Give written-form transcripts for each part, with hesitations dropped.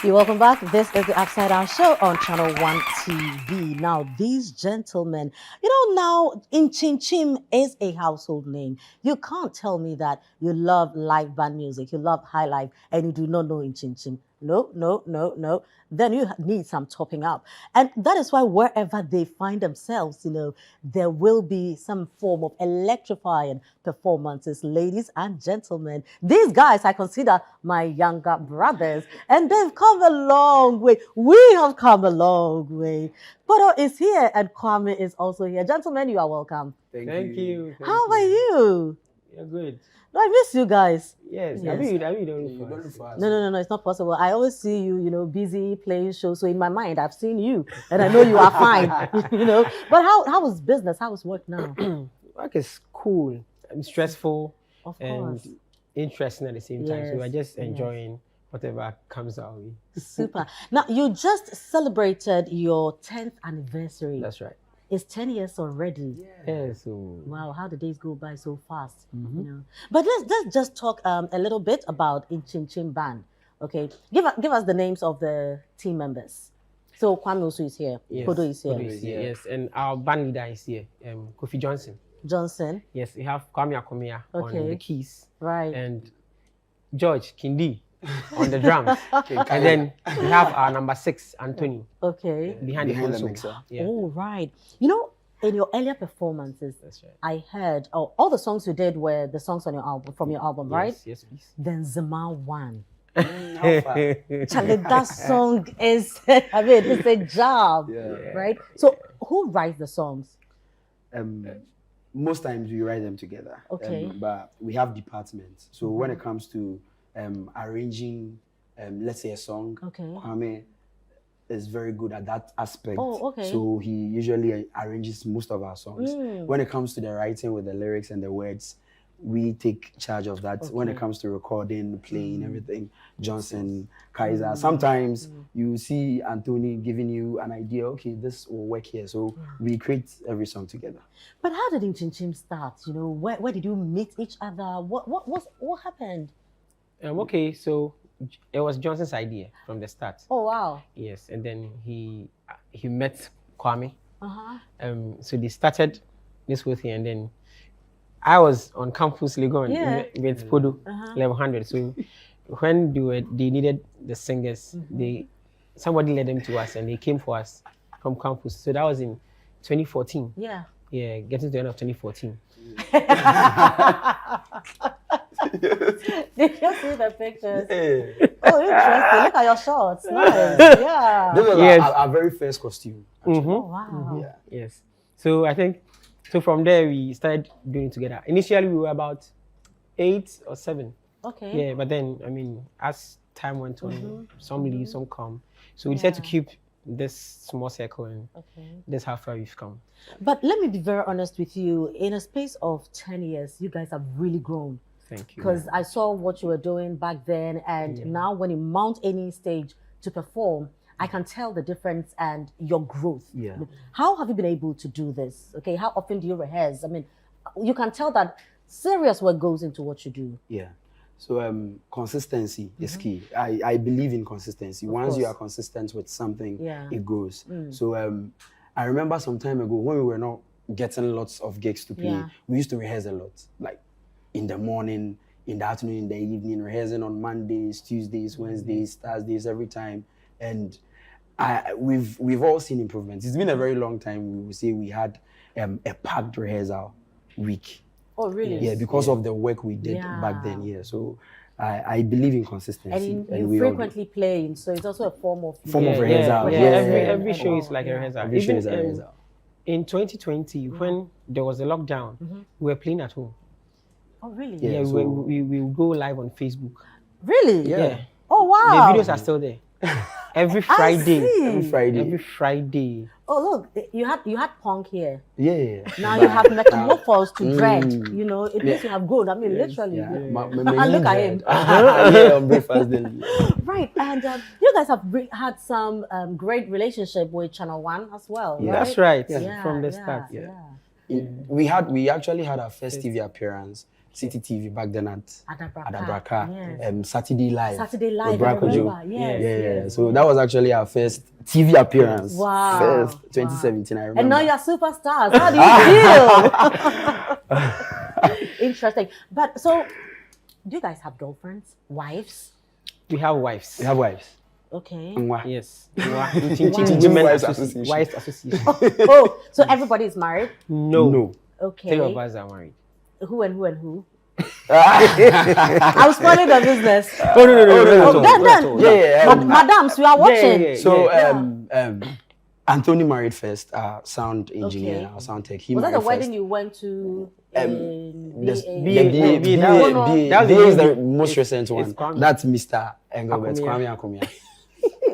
You're welcome back. This is the Upside Down Show on Channel 1 TV. Now, these gentlemen, now Nkyinkyim is a household name. You can't tell me that you love live band music, you love high life, and you do not know Nkyinkyim. No, no, no, no. Then you need some topping up. And that is why wherever they find themselves, there will be some form of electrifying performances. Ladies and gentlemen, these guys I consider my younger brothers, and they've come a long way. We have come a long way. Poto is here and Kwame is also here. Gentlemen, you are welcome. Thank you. How are you? You're good. I miss you guys. Yes. Yes. I mean, don't fast. No, it's not possible. I always see you, busy playing shows. So in my mind, I've seen you, and I know you are fine. But how is business? How is work now? Work is cool. I'm stressful Of and course. interesting at the same time. So Yes, I just enjoying whatever comes our way. Super. Now you just celebrated your 10th anniversary. That's right. It's 10 years already. Yeah. So Wow, how the days go by so fast. But let's just talk a little bit about Nkyinkyim Band. Okay, give us the names of the team members. So Kwame also is here. yes, Kodo is here. Kodo is here. Yes, and our band leader is here. Kofi Johnson. Johnson. Yes, we have Kwame Akomia on the keys Right. and George Kindi on the drums. And then we have our number 6, Anthony, Okay. behind the the console. mixer. Yeah, Oh, right. In your earlier performances, that's right. I heard all the songs you did were the songs on your album, from your album, right? Yes, please. Then Zema One. How far? Charlie, that song is, it's a job, Yeah. right? So who writes the songs? Most times we write them together. Okay. But we have departments. So when it comes to arranging, let's say a song, Okay. Kwame is very good at that aspect. Oh, okay. So he usually arranges most of our songs. When it comes to the writing with the lyrics and the words, we take charge of that. When it comes to recording, playing, everything, Johnson, Kaiser. Sometimes you see Anthony giving you an idea, okay, this will work here. So we create every song together. But how did Nkyinkyim start? Where did you meet each other? What happened? Okay, so it was Johnson's idea from the start. Oh, wow. Yes, and then he met Kwame. Uh-huh. So they started this whole thing, and then I was on campus Legon with Podo 1100. So when they needed the singers, somebody led them to us, and they came for us from campus. So that was in 2014. Yeah. Yeah, getting to the end of 2014. Did you see the pictures? Yeah. Oh, interesting. Look at your shorts. Nice. Yeah. This was Yes. our very first costume. Actually. Oh, wow. Yeah. Yes. So I think, from there we started doing it together. Initially we were about 8 or 7. Okay. Yeah, but then, as time went on, some leave, some come. So we decided to keep this small circle, and that's how far we've come. But let me be very honest with you. In a space of 10 years, you guys have really grown. Thank you. Because I saw what you were doing back then, and now when you mount any stage to perform, I can tell the difference and your growth. Yeah. How have you been able to do this? Okay, how often do you rehearse? You can tell that serious work goes into what you do. Yeah. So consistency is key. I believe in consistency. Once you are consistent with something, it grows. So I remember some time ago when we were not getting lots of gigs to play, we used to rehearse a lot. Like in the morning, in the afternoon, in the evening, rehearsing on Mondays, Tuesdays, Wednesdays, Thursdays, every time. And we've all seen improvements. It's been a very long time. We would say we had a packed rehearsal week. Oh, really? Yeah, because of the work we did back then. Yeah, so I believe in consistency. And you frequently play, so it's also a form of rehearsal. Every show is like a rehearsal. Every show is a rehearsal. In 2020, when there was a lockdown, we were playing at home. Oh, really? Yeah, so we will go live on Facebook. Really? Yeah. Oh, wow. The videos are still there. Every Friday. Every Friday. Oh, look, you had punk here. Yeah. Now you have metamorphosed to dread. It means you have grown. Literally. Yeah. And look at him. Yeah, on Breakfast Daily. Right, and you guys have had some great relationship with Channel 1 as well, right? That's right. Yeah, From the start. We actually had our first TV appearance City TV back then at Adabraka. Yes. Saturday Live. Saturday Live, I remember. Yes, yeah. So that was actually our first TV appearance. Wow. First 2017, I remember. And now you're superstars. How do you feel? Interesting. But so, do you guys have girlfriends, wives? We have wives. We have wives. Okay. Yes. Wives Association. Wives Association. Oh, so everybody is married? No. Okay. 3 of us are married. Who and who? I'm spoiling the business. No. Yeah. Madams, we are watching. Yeah. So, Anthony married first, sound engineer, our sound tech. Was that the wedding you went to? BA That is the most recent one. That's Mr. Engelbert Akumia. Kwame Akumia.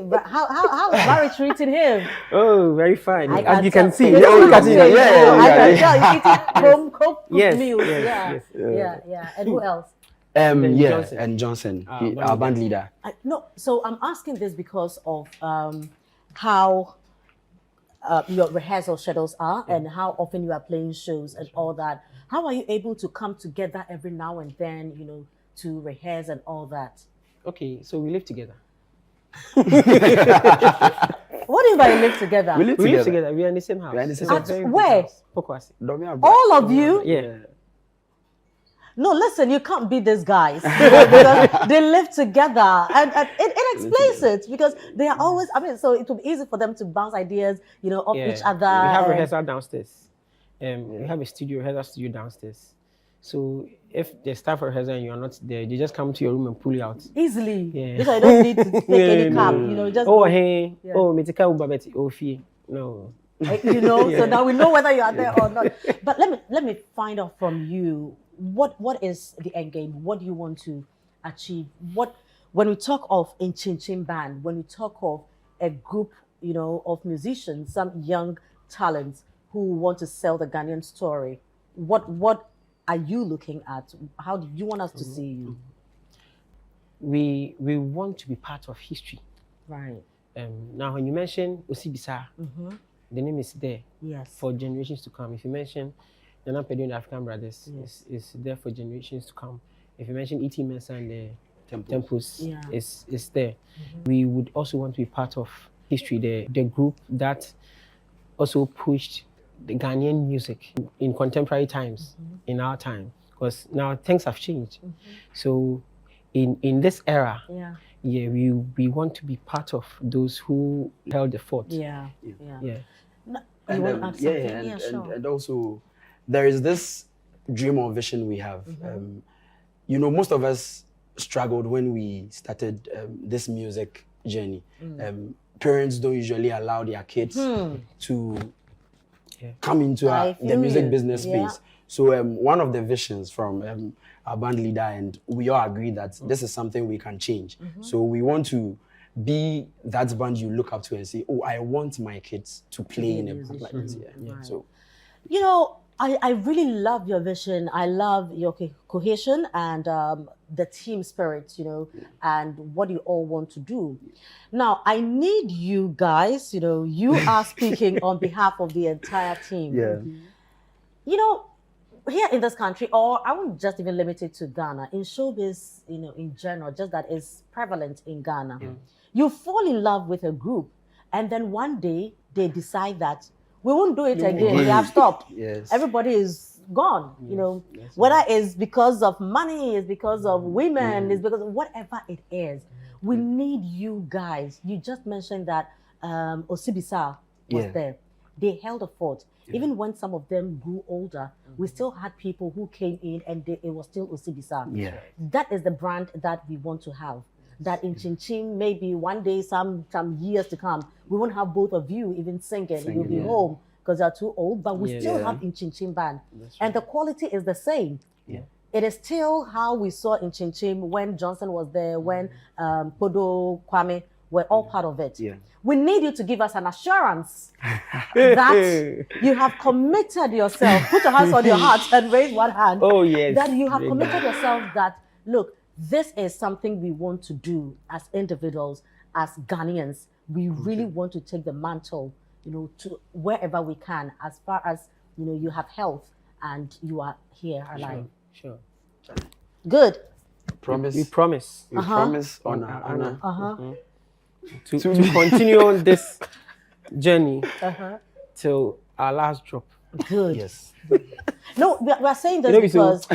But how is Barry treating him? Oh, very fine. As you tell. can see. I can tell. You eating home Yes, meals. yes. Yeah. And who else? Johnson. And Johnson, our band leader. No, so I'm asking this because of how your rehearsal schedules are and how often you are playing shows and all that. How are you able to come together every now and then, to rehearse and all that? Okay, so we live together. What do you mean by live together? We live together. We are in the same house. We are in the same At house. where? Pokwasi. All of you? Yeah. No, listen, you can't beat these guys because they live together, and it explains it because they are always. So it will be easy for them to bounce ideas, off each other. We have rehearsal downstairs. We have a rehearsal studio downstairs. So if there's time for rehearsal and you're not there, they just come to your room and pull you out easily. Yeah. Because I don't need to take any cab. Just go. Hey, metika ubabeti ofi. No. So now we know whether you are there or not. But let me find out from you. What is the end game? What do you want to achieve? When we talk of Nkyinkyim Band, when we talk of a group, of musicians, some young talents who want to sell the Ghanaian story, what are you looking at? How do you want us to see you? We want to be part of history. Right. Now, when you mention Osibisa, the name is there. Yes. For generations to come. If you mention Nana Pedu and the African Brothers, is there for generations to come. If you mention E.T. Mensah and the Temples, is there. We would also want to be part of history, the group that also pushed the Ghanaian music in contemporary times, in our time, because now things have changed. So in this era, we want to be part of those who held the fort. Yeah. And also there is this dream or vision we have. Most of us struggled when we started this music journey. Parents don't usually allow their kids to come into the music business space. So one of the visions from our band leader, and we all agree that this is something we can change. So we want to be that band you look up to and say, I want my kids to play in a band like this. So, I really love your vision. I love your cohesion and the team spirit, and what you all want to do. Now, I need you guys, you are speaking on behalf of the entire team. Here in this country, or I won't just even limit it to Ghana, in showbiz, in general, just that is prevalent in Ghana. You fall in love with a group, and then one day they decide that we won't do it again. We have stopped. Everybody is gone. Whether it's because of money, it's because of women, it's because of whatever it is. We need you guys. You just mentioned that Osibisa was there. They held a fort. Even when some of them grew older, we still had people who came in and it was still Osibisa. That is the brand that we want to have. That in Nkyinkyim, maybe one day, some years to come, we won't have both of you even singing. You'll be home because you're too old, but we still have Nkyinkyim Band. And the quality is the same. It is still how we saw Nkyinkyim when Johnson was there, when Podo, Kwame were all part of it. We need you to give us an assurance that you have committed yourself. Put your hands on your heart and raise one hand. That you have committed yourself that, look, this is something we want to do as individuals, as Ghanaians. We really want to take the mantle, to wherever we can, as far as, you have health and you are here alive. Sure. Good. Promise. We promise We promise honor. to continue on this journey till our last drop. Good. Yes. No, we're saying this Maybe so. because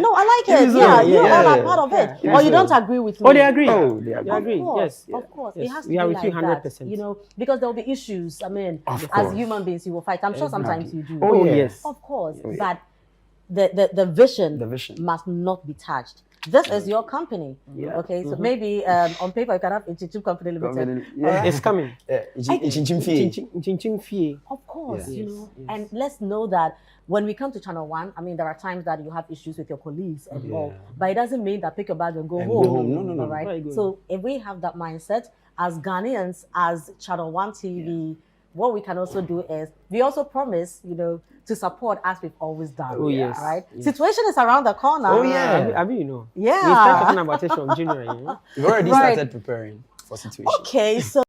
no, I like it. Yeah, you all are part of it. Yeah. Or you don't agree with me. Oh, they agree. Oh, they They agree. agree. Of course, Yes. of course. Yes. It has to We are be with you like that, 100%. you know, because there will be issues. I mean, Of as course. human beings, you will fight. I'm sure sometimes you do. Oh, yes. Of course, Oh, yeah. but the vision, The vision. must not be touched. This is your company. Yeah. Okay, so maybe on paper you can have Nkyinkyim Company Limited. Yeah. It's coming. Nkyinkyim Fee. Nkyinkyim Fee. Of course, Yeah. you know, and let's know that when we come to Channel One, I mean, there are times that you have issues with your colleagues and all, but it doesn't mean that pick your bag and go home. go home. No. All right. Very good. So if we have that mindset as Ghanaians, as Channel One TV, what we can also do is we also promise, you know, to support as we've always done. Oh, yes. Right. Yes. Situation is around the corner. Oh, yeah. I mean, you know. Yeah. We start talking about it from January. You know? We've already Right. started preparing for situation. Okay, so